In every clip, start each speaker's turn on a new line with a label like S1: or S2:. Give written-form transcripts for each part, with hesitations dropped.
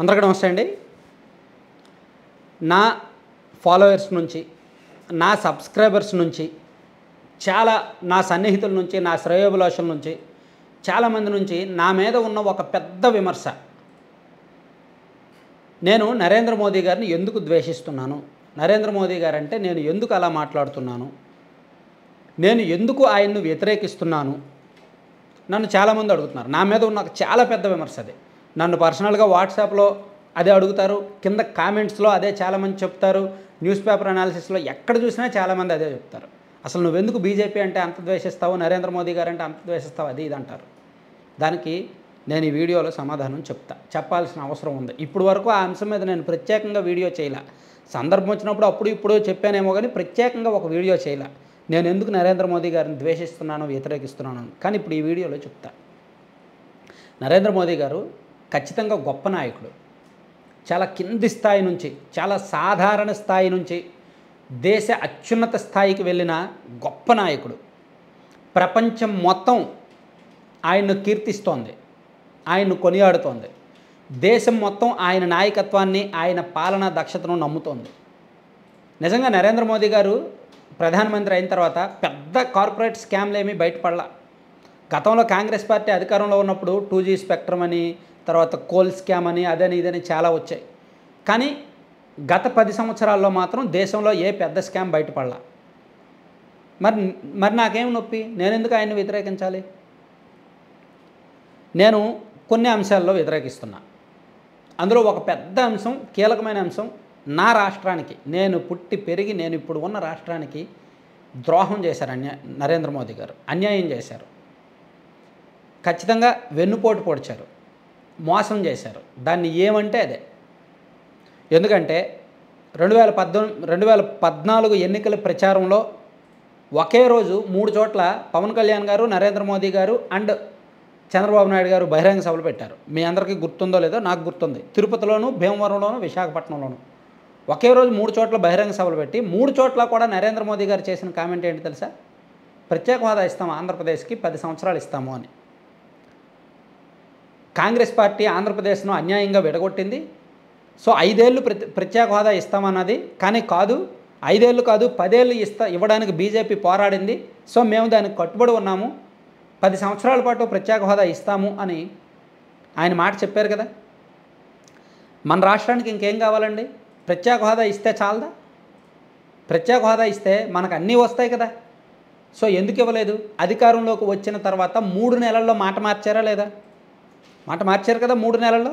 S1: అందరికీ నమస్తే అండి. నా ఫాలోవర్స్ నుంచి, నా సబ్స్క్రైబర్స్ నుంచి, చాలా నా సన్నిహితుల నుంచి, నా శ్రేయోభిలాషుల నుంచి, చాలామంది నుంచి నా మీద ఉన్న ఒక పెద్ద విమర్శ, నేను నరేంద్ర మోదీ గారిని ఎందుకు ద్వేషిస్తున్నాను, నరేంద్ర మోదీ గారంటే నేను ఎందుకు అలా మాట్లాడుతున్నాను, నేను ఎందుకు ఆయన్ను వ్యతిరేకిస్తున్నాను, నన్ను చాలామంది అడుగుతున్నారు. నా మీద ఉన్న చాలా పెద్ద విమర్శ అది. నన్ను పర్సనల్గా వాట్సాప్లో అదే అడుగుతారు, కింద కామెంట్స్లో అదే చాలామంది చెప్తారు, న్యూస్ పేపర్ అనాలిసిస్లో ఎక్కడ చూసినా చాలామంది అదే చెప్తారు. అసలు నువ్వెందుకు బీజేపీ అంటే అంత ద్వేషిస్తావు, నరేంద్ర మోదీ గారు అంటే అంత ద్వేషిస్తావు, అది ఇది అంటారు. దానికి నేను ఈ వీడియోలో సమాధానం చెప్పాల్సిన అవసరం ఉంది. ఇప్పుడు వరకు ఆ అంశం మీద నేను ప్రత్యేకంగా వీడియో చేయలే. సందర్భం వచ్చినప్పుడు అప్పుడు ఇప్పుడు చెప్పానేమో కానీ ప్రత్యేకంగా ఒక వీడియో చేయలే. నేను ఎందుకు నరేంద్ర మోదీ గారిని ద్వేషిస్తున్నాను, వ్యతిరేకిస్తున్నాను కానీ ఇప్పుడు ఈ వీడియోలో చెప్తా. నరేంద్ర మోదీ గారు ఖచ్చితంగా గొప్ప నాయకుడు. చాలా కింది స్థాయి నుంచి, చాలా సాధారణ స్థాయి నుంచి దేశ అత్యున్నత స్థాయికి వెళ్ళిన గొప్ప నాయకుడు. ప్రపంచం మొత్తం ఆయన్ను కీర్తిస్తోంది, ఆయన్ను కొనియాడుతోంది. దేశం మొత్తం ఆయన నాయకత్వాన్ని, ఆయన పాలనా దక్షతను నమ్ముతోంది. నిజంగా నరేంద్ర మోదీ గారు ప్రధానమంత్రి అయిన తర్వాత పెద్ద కార్పొరేట్ స్కామ్లు ఏమీ బయటపడలా. గతంలో కాంగ్రెస్ పార్టీ అధికారంలో ఉన్నప్పుడు 2G స్పెక్ట్రమ్ అని, తర్వాత కోల్ స్కామ్ అని, అదని ఇదని చాలా వచ్చాయి. కానీ గత 10 సంవత్సరాల్లో మాత్రం దేశంలో ఏ పెద్ద స్కామ్ బయటపడలా. మరి నాకేం నొప్పి, నేను ఎందుకు ఆయన్ని వ్యతిరేకించాలి? నేను కొన్ని అంశాల్లో వ్యతిరేకిస్తున్నా. అందులో ఒక పెద్ద అంశం, కీలకమైన అంశం, నా రాష్ట్రానికి, నేను పుట్టి పెరిగి నేను ఇప్పుడు ఉన్న రాష్ట్రానికి ద్రోహం చేశారు నరేంద్ర మోదీ గారు. అన్యాయం చేశారు, ఖచ్చితంగా వెన్నుపోటు పొడిచారు, మోసం చేశారు. దాన్ని ఏమంటే అదే. ఎందుకంటే 2014 ఎన్నికల ప్రచారంలో ఒకే రోజు 3 చోట్ల పవన్ కళ్యాణ్ గారు, నరేంద్ర మోదీ గారు అండ్ చంద్రబాబు నాయుడు గారు బహిరంగ సభలు పెట్టారు. మీ అందరికీ గుర్తుందో లేదో నాకు గుర్తుంది. తిరుపతిలోను, భీమవరంలోను, విశాఖపట్నంలోను ఒకే రోజు 3 చోట్ల బహిరంగ సభలు పెట్టి 3 చోట్ల కూడా నరేంద్ర మోదీ గారు చేసిన కామెంట్ ఏంటి తెలుసా? ప్రత్యేక హోదా ఇస్తాము, ఆంధ్రప్రదేశ్కి 10 సంవత్సరాలు ఇస్తాము అని. కాంగ్రెస్ పార్టీ ఆంధ్రప్రదేశ్ను అన్యాయంగా విడగొట్టింది. సో 5 ఏళ్ళు ప్రత్యేక హోదా ఇస్తామన్నది. కానీ కాదు, 5 ఏళ్ళు కాదు 10 ఏళ్ళు ఇవ్వడానికి బీజేపీ పోరాడింది. సో మేము దానికి కట్టుబడి ఉన్నాము, 10 సంవత్సరాల పాటు ప్రత్యేక హోదా ఇస్తాము అని ఆయన మాట చెప్పారు కదా. మన రాష్ట్రానికి ఇంకేం కావాలండి? ప్రత్యేక హోదా ఇస్తే చాలదా? ప్రత్యేక హోదా ఇస్తే మనకు అన్నీ వస్తాయి కదా. సో ఎందుకు ఇవ్వలేదు? అధికారంలోకి వచ్చిన తర్వాత 3 నెలల్లో మాట మార్చారా లేదా? మాట మార్చారు కదా. 3 నెలల్లో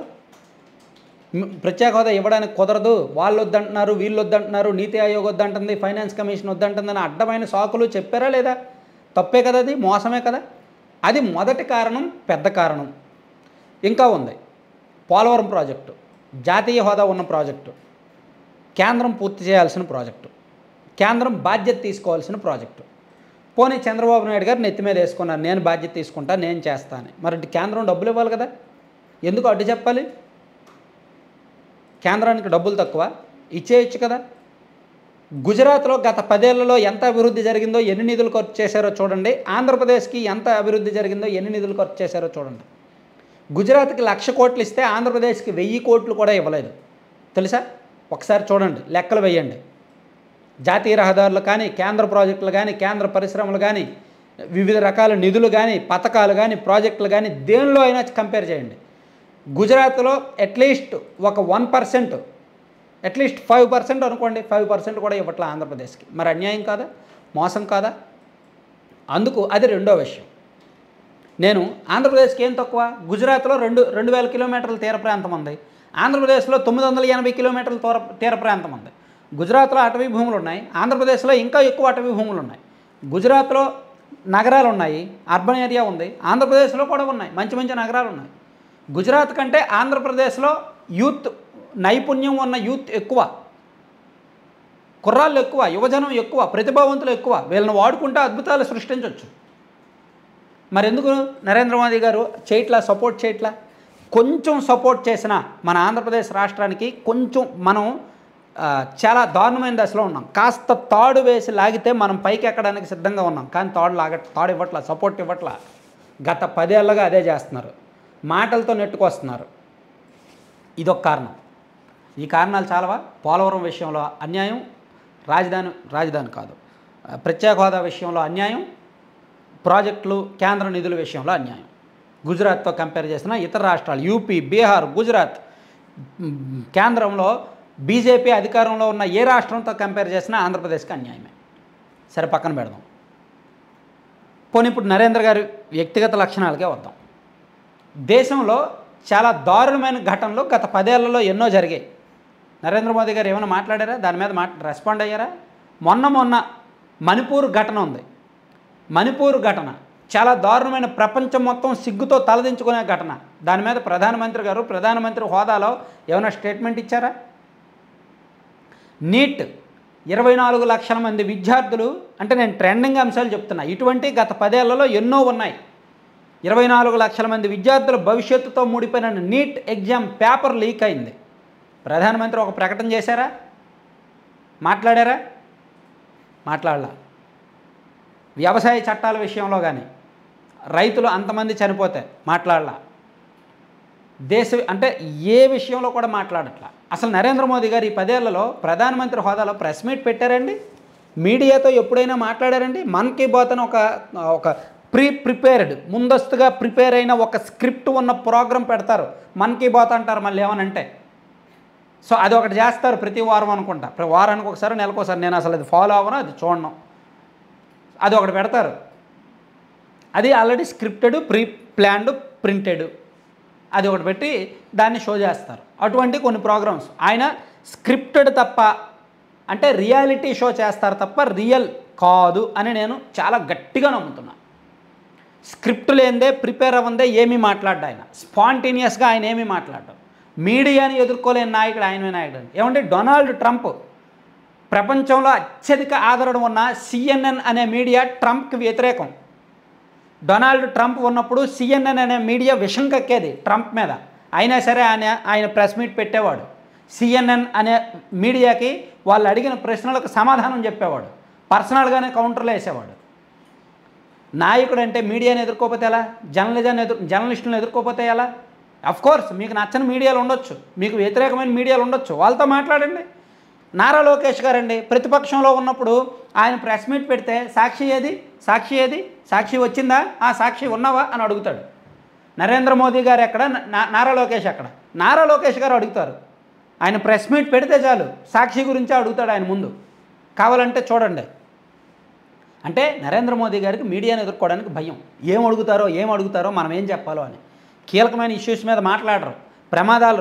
S1: ప్రత్యేక హోదా ఇవ్వడానికి కుదరదు, వాళ్ళు వద్దంటున్నారు, వీళ్ళు వద్దంటున్నారు, నీతి ఆయోగ్ వద్దంటుంది, ఫైనాన్స్ కమిషన్ వద్దంటుందని అడ్డమైన సాకులు చెప్పారా లేదా? తప్పే కదా, అది మోసమే కదా. అది మొదటి కారణం, పెద్ద కారణం. ఇంకా ఉంది పోలవరం ప్రాజెక్టు, జాతీయ హోదా ఉన్న ప్రాజెక్టు, కేంద్రం పూర్తి చేయాల్సిన ప్రాజెక్టు, కేంద్రం బాధ్యత తీసుకోవాల్సిన ప్రాజెక్టు. పోనీ చంద్రబాబు నాయుడు గారు నెత్తి మీద వేసుకున్నారు, నేను బాధ్యత తీసుకుంటా, నేను చేస్తాను. మరి కేంద్రం డబ్బులు ఇవ్వాలి కదా, ఎందుకు అడ్డు చెప్పాలి? కేంద్రానికి డబ్బులు తక్కువ, ఇచ్చేయచ్చు కదా. గుజరాత్లో గత 10 ఏళ్లలో ఎంత అభివృద్ధి జరిగిందో, ఎన్ని నిధులు ఖర్చు చేశారో చూడండి. ఆంధ్రప్రదేశ్కి ఎంత అభివృద్ధి జరిగిందో, ఎన్ని నిధులు ఖర్చు చేశారో చూడండి. గుజరాత్కి 1,00,000 కోట్లు ఇస్తే ఆంధ్రప్రదేశ్కి 1000 కోట్లు కూడా ఇవ్వలేదు తెలుసా? ఒకసారి చూడండి, లెక్కలు వేయండి. జాతీయ రహదారులు కానీ, కేంద్ర ప్రాజెక్టులు కానీ, కేంద్ర పరిశ్రమలు కానీ, వివిధ రకాల నిధులు కానీ, పథకాలు కానీ, ప్రాజెక్టులు కానీ, దేనిలో అయినా కంపేర్ చేయండి. గుజరాత్లో అట్లీస్ట్ ఒక 1%, అట్లీస్ట్ 5% అనుకోండి, 5% కూడా ఇవ్వట్లే ఆంధ్రప్రదేశ్కి. మరి అన్యాయం కాదా, మోసం కాదా? అందుకు అది రెండో విషయం. నేను ఆంధ్రప్రదేశ్కి ఏం తక్కువ? గుజరాత్లో 2,000 కిలోమీటర్ల తీర ప్రాంతం ఉంది, ఆంధ్రప్రదేశ్లో 980 కిలోమీటర్ల తీర ప్రాంతం ఉంది. గుజరాత్లో అటవీ భూములు ఉన్నాయి, ఆంధ్రప్రదేశ్లో ఇంకా ఎక్కువ అటవీ భూములు ఉన్నాయి. గుజరాత్లో నగరాలు ఉన్నాయి, అర్బన్ ఏరియా ఉంది, ఆంధ్రప్రదేశ్లో కూడా ఉన్నాయి, మంచి మంచి నగరాలు ఉన్నాయి. గుజరాత్ కంటే ఆంధ్రప్రదేశ్లో యూత్, నైపుణ్యం ఉన్న యూత్ ఎక్కువ, కుర్రాళ్ళు ఎక్కువ, యువజనం ఎక్కువ, ప్రతిభావంతులు ఎక్కువ. వీళ్ళని వాడుకుంటే అద్భుతాలు సృష్టించవచ్చు. మరెందుకు నరేంద్ర మోదీ గారు చేయట్లా, సపోర్ట్ చేయట్లా? కొంచెం సపోర్ట్ చేసిన మన ఆంధ్రప్రదేశ్ రాష్ట్రానికి కొంచెం మనం చాలా దారుణమైన దశలో ఉన్నాం. కాస్త తాడు వేసి లాగితే మనం పైకి ఎక్కడానికి సిద్ధంగా ఉన్నాం, కానీ తాడు ఇవ్వట్లా, సపోర్ట్ ఇవ్వట్లా. గత 10 ఏళ్ళగా అదే చేస్తున్నారు, మాటలతో నెట్టుకొస్తున్నారు. ఇదొక కారణం. ఈ కారణాలు చాలవా? పోలవరం విషయంలో అన్యాయం, రాజధాని కాదు, ప్రత్యేక హోదా విషయంలో అన్యాయం, ప్రాజెక్టులు కేంద్ర నిధుల విషయంలో అన్యాయం. గుజరాత్తో కంపేర్ చేసిన ఇతర రాష్ట్రాలు యూపీ, బీహార్, గుజరాత్, కేంద్రంలో బీజేపీ అధికారంలో ఉన్న ఏ రాష్ట్రంతో కంపేర్ చేసినా ఆంధ్రప్రదేశ్కి అన్యాయమే. సరే, పక్కన పెడదాం. పోనీ ఇప్పుడు నరేంద్ర గారి వ్యక్తిగత లక్షణాలకే వద్దాం. దేశంలో చాలా దారుణమైన ఘటనలు గత 10 ఏళ్లలో ఎన్నో జరిగాయి. నరేంద్ర మోదీ గారు ఏమైనా మాట్లాడారా? దాని మీద రెస్పాండ్ అయ్యారా? మొన్న మణిపూర్ ఘటన ఉంది. మణిపూర్ ఘటన చాలా దారుణమైన, ప్రపంచం మొత్తం సిగ్గుతో తలదించుకునే ఘటన. దాని మీద ప్రధానమంత్రి గారు ప్రధానమంత్రి హోదాలో ఏమైనా స్టేట్మెంట్ ఇచ్చారా? నీట్ 24 లక్షల మంది విద్యార్థులు, అంటే నేను ట్రెండింగ్ అంశాలు చెప్తున్నా, ఇటువంటి గత 10 ఏళ్లలో ఎన్నో ఉన్నాయి. 24 లక్షల మంది విద్యార్థుల భవిష్యత్తుతో ముడిపోయిన నీట్ ఎగ్జామ్ పేపర్ లీక్ అయింది. ప్రధానమంత్రి ఒక ప్రకటన చేశారా? మాట్లాడారా? మాట్లాడలా. వ్యవసాయ చట్టాల విషయంలో కానీ, రైతులు అంతమంది చనిపోతే మాట్లాడలా. అంటే ఏ విషయంలో కూడా మాట్లాడట్లా. అసలు నరేంద్ర మోదీ గారు ఈ 10 ఏళ్లలో ప్రధానమంత్రి హోదాలో ప్రెస్ మీట్ పెట్టారండి? మీడియాతో ఎప్పుడైనా మాట్లాడారండి? మన్ కీ బాత్ అని ఒక ప్రిపేర్డ్, ముందస్తుగా ప్రిపేర్ అయిన ఒక స్క్రిప్ట్ ఉన్న ప్రోగ్రాం పెడతారు. మన్ కీ బాత్ అంటారు మళ్ళీ ఏమనంటే. సో అది ఒకటి చేస్తారు ప్రతి వారం అనుకుంటా, వారానికి ఒకసారి, నెలకోసారి. నేను అసలు అది ఫాలో అవ్వను, అది చూడను. అది ఒకటి పెడతారు. అది ఆల్రెడీ స్క్రిప్టెడ్, ప్లాన్డ్, ప్రింటెడ్. అది ఒకటి పెట్టి దాన్ని షో చేస్తారు. అటువంటి కొన్ని ప్రోగ్రామ్స్. ఆయన స్క్రిప్టెడ్ తప్ప, అంటే రియాలిటీ షో చేస్తారు తప్ప రియల్ కాదు అని నేను చాలా గట్టిగా నమ్ముతున్నా. స్క్రిప్ట్ లేనిదే, ప్రిపేర్ అవ్వందే ఏమీ మాట్లాడ్డా ఆయన. స్పాంటేనియస్గా ఆయన ఏమీ మాట్లాడ్డాడు. మీడియాని ఎదుర్కోలేని నాయకుడు ఆయనమే నాయకుడు. ఏమంటే డొనాల్డ్ ట్రంప్, ప్రపంచంలో అత్యధిక ఆదరణ ఉన్న CNN అనే మీడియా ట్రంప్కి వ్యతిరేకం. డొనాల్డ్ ట్రంప్ ఉన్నప్పుడు CNN అనే మీడియా విషం కక్కేది ట్రంప్ మీద. అయినా సరే ఆయన ప్రెస్ మీట్ పెట్టేవాడు. CNN అనే మీడియాకి వాళ్ళు అడిగిన ప్రశ్నలకు సమాధానం చెప్పేవాడు. పర్సనల్గానే కౌంటర్లు వేసేవాడు. నాయకుడు అంటే మీడియాని ఎదుర్కోపోతే ఎలా? జర్నలిస్టులను ఎదుర్కోపోతే ఎలా? అఫ్కోర్స్ మీకు నచ్చని మీడియాలు ఉండొచ్చు, మీకు వ్యతిరేకమైన మీడియాలు ఉండొచ్చు, వాళ్ళతో మాట్లాడండి. నారా లోకేష్ గారండి ప్రతిపక్షంలో ఉన్నప్పుడు ఆయన ప్రెస్ మీట్ పెడితే సాక్షి ఏది, సాక్షి వచ్చిందా, సాక్షి ఉన్నావా అని అడుగుతాడు. నరేంద్ర మోదీ గారు ఎక్కడ, నారా లోకేష్ ఎక్కడ? నారా లోకేష్ గారు అడుగుతారు. ఆయన ప్రెస్ మీట్ పెడితే చాలు సాక్షి గురించే అడుగుతాడు ఆయన ముందు. కావాలంటే చూడండి. అంటే నరేంద్ర మోదీ గారికి మీడియాను ఎదుర్కోవడానికి భయం. ఏం అడుగుతారో మనం ఏం చెప్పాలో అని. కీలకమైన ఇష్యూస్ మీద మాట్లాడరు.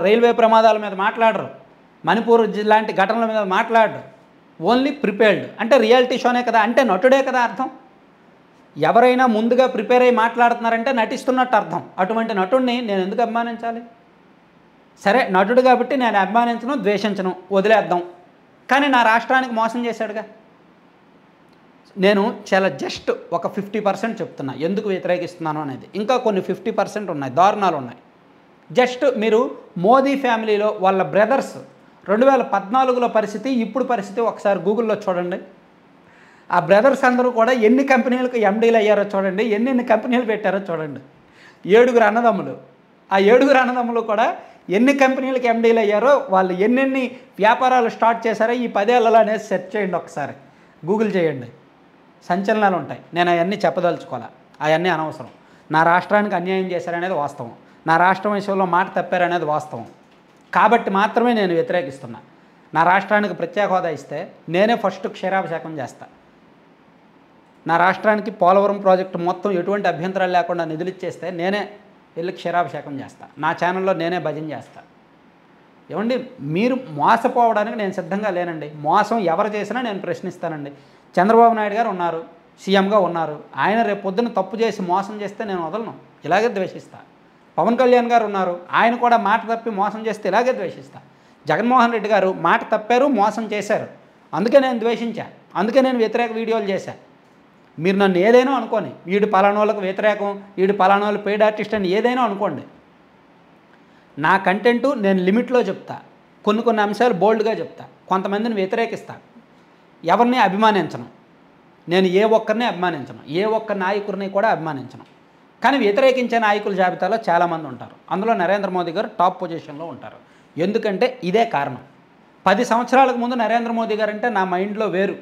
S1: రైల్వే ప్రమాదాల మీద మాట్లాడరు. మణిపూర్ లాంటి ఘటనల మీద మాట్లాడరు. Only prepared. అంటే రియాలిటీ షోనే కదా, అంటే నటుడే కదా అర్థం. ఎవరైనా ముందుగా ప్రిపేర్ అయ్యి మాట్లాడుతున్నారంటే నటిస్తున్నట్టు అర్థం. అటువంటి నటుడిని నేను ఎందుకు అభిమానించాలి? సరే, నటుడు కాబట్టి నేను అభిమానించను, ద్వేషించను, వదిలేద్దాం. కానీ నా రాష్ట్రానికి మోసం చేశాడుగా. నేను చాలా జస్ట్ ఒక 50% చెప్తున్నా ఎందుకు వ్యతిరేకిస్తున్నాను అనేది. ఇంకా కొన్ని 50% ఉన్నాయి, దారుణాలు ఉన్నాయి. జస్ట్ మీరు మోదీ ఫ్యామిలీలో వాళ్ళ బ్రదర్స్ 2014లో పరిస్థితి, ఇప్పుడు పరిస్థితి ఒకసారి గూగుల్లో చూడండి. ఆ బ్రదర్స్ అందరూ కూడా ఎన్ని కంపెనీలకు ఎండీలు అయ్యారో చూడండి, ఎన్ని కంపెనీలు పెట్టారో చూడండి. 7 అన్నదమ్ములు. ఆ 7 అన్నదమ్ములు కూడా ఎన్ని కంపెనీలకు ఎండీలు అయ్యారో, వాళ్ళు ఎన్నెన్ని వ్యాపారాలు స్టార్ట్ చేశారో ఈ 10 ఏళ్లలో అనేది సెర్చ్ చేయండి, ఒకసారి గూగుల్ చేయండి. సంచలనాలు ఉంటాయి. నేను అవన్నీ చెప్పదలుచుకోవాలి, అవన్నీ అనవసరం. నా రాష్ట్రానికి అన్యాయం చేశారనేది వాస్తవం, నా రాష్ట్రం విషయంలో మాట తప్పారనేది వాస్తవం. కాబట్టి మాత్రమే నేను వ్యతిరేకిస్తున్నా. నా రాష్ట్రానికి ప్రత్యేక హోదా ఇస్తే నేనే ఫస్ట్ క్షీరాభిషేకం చేస్తా. నా రాష్ట్రానికి పోలవరం ప్రాజెక్టు మొత్తం ఎటువంటి అభ్యంతరాలు లేకుండా నిధులు ఇచ్చేస్తే నేనే వెళ్ళి క్షీరాభిషేకం చేస్తా. నా ఛానల్లో నేనే భజన చేస్తా. ఏమండి, మీరు మోసపోవడానికి నేను సిద్ధంగా లేనండి. మోసం ఎవరు చేసినా నేను ప్రశ్నిస్తానండి. చంద్రబాబు నాయుడు గారు ఉన్నారు, సీఎంగా ఉన్నారు. ఆయన రేపు పొద్దున్న తప్పు చేసి మోసం చేస్తే నేను వదలను, ఇలాగే ద్వేషిస్తా. పవన్ కళ్యాణ్ గారు ఉన్నారు, ఆయన కూడా మాట తప్పి మోసం చేస్తే ఇలాగే ద్వేషిస్తా. జగన్మోహన్ రెడ్డి గారు మాట తప్పారు, మోసం చేశారు, అందుకే నేను ద్వేషించా, అందుకే నేను వ్యతిరేక వీడియోలు చేశా. మీరు నన్ను ఏదైనా అనుకోని, వీడు పలానా వాళ్ళకు వ్యతిరేకం, వీడు పలానా వాళ్ళు పెయిడ్ ఆర్టిస్ట్ అని ఏదైనా అనుకోండి. నా కంటెంటు నేను లిమిట్లో చెప్తా, కొన్ని అంశాలు బోల్డ్గా చెప్తా, కొంతమందిని వ్యతిరేకిస్తా, ఎవరిని అభిమానించను. నేను ఏ ఒక్కరిని అభిమానించను, ఏ ఒక్క నాయకుడిని కూడా అభిమానించను. కానీ వ్యతిరేకించే నాయకుల జాబితాలో చాలామంది ఉంటారు. అందులో నరేంద్ర మోదీ గారు టాప్ పొజిషన్లో ఉంటారు. ఎందుకంటే ఇదే కారణం. 10 సంవత్సరాలకు ముందు నరేంద్ర మోదీ గారంటే నా మైండ్లో వేరు.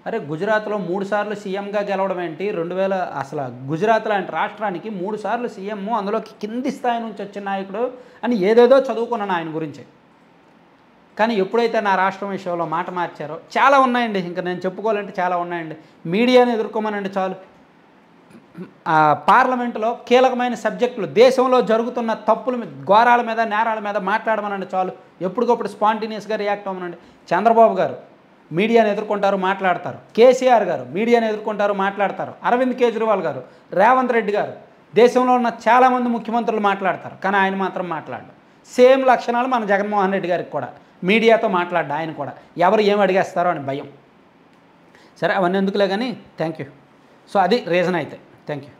S1: అరే గుజరాత్లో 3 సార్లు సీఎంగా గెలవడం ఏంటి, 2000 అసలు గుజరాత్ లాంటి రాష్ట్రానికి 3 సార్లు సీఎం, అందులోకి కింది స్థాయి నుంచి వచ్చిన నాయకుడు అని ఏదేదో చదువుకున్నాను ఆయన గురించి. కానీ ఎప్పుడైతే నా రాష్ట్రం విషయంలో మాట మార్చారో చాలా ఉన్నాయండి, ఇంకా నేను చెప్పుకోవాలంటే చాలా ఉన్నాయండి. మీడియాని ఎదుర్కోమనండి చాలు. పార్లమెంటులో కీలకమైన సబ్జెక్టులు, దేశంలో జరుగుతున్న తప్పుల మీద, ఘోరాల మీద, నేరాల మీద మాట్లాడమనండి చాలు. ఎప్పటికప్పుడు స్పాంటేనియస్గా రియాక్ట్ అవ్వమనండి. చంద్రబాబు గారు మీడియాని ఎదుర్కొంటారు, మాట్లాడతారు. కేసీఆర్ గారు మీడియాని ఎదుర్కొంటారు, మాట్లాడతారు. అరవింద్ కేజ్రీవాల్ గారు, రేవంత్ రెడ్డి గారు, దేశంలో ఉన్న చాలామంది ముఖ్యమంత్రులు మాట్లాడతారు, కానీ ఆయన మాత్రం మాట్లాడరు. సేమ్ లక్షణాలు మన జగన్మోహన్ రెడ్డి గారికి కూడా, మీడియాతో మాట్లాడ్డా ఆయన కూడా, ఎవరు ఏం అడిగేస్తారో అని భయం. సరే అవన్నీ ఎందుకులే కానీ థ్యాంక్ యూ. సో అది రీజన్ అయితే. Thank you.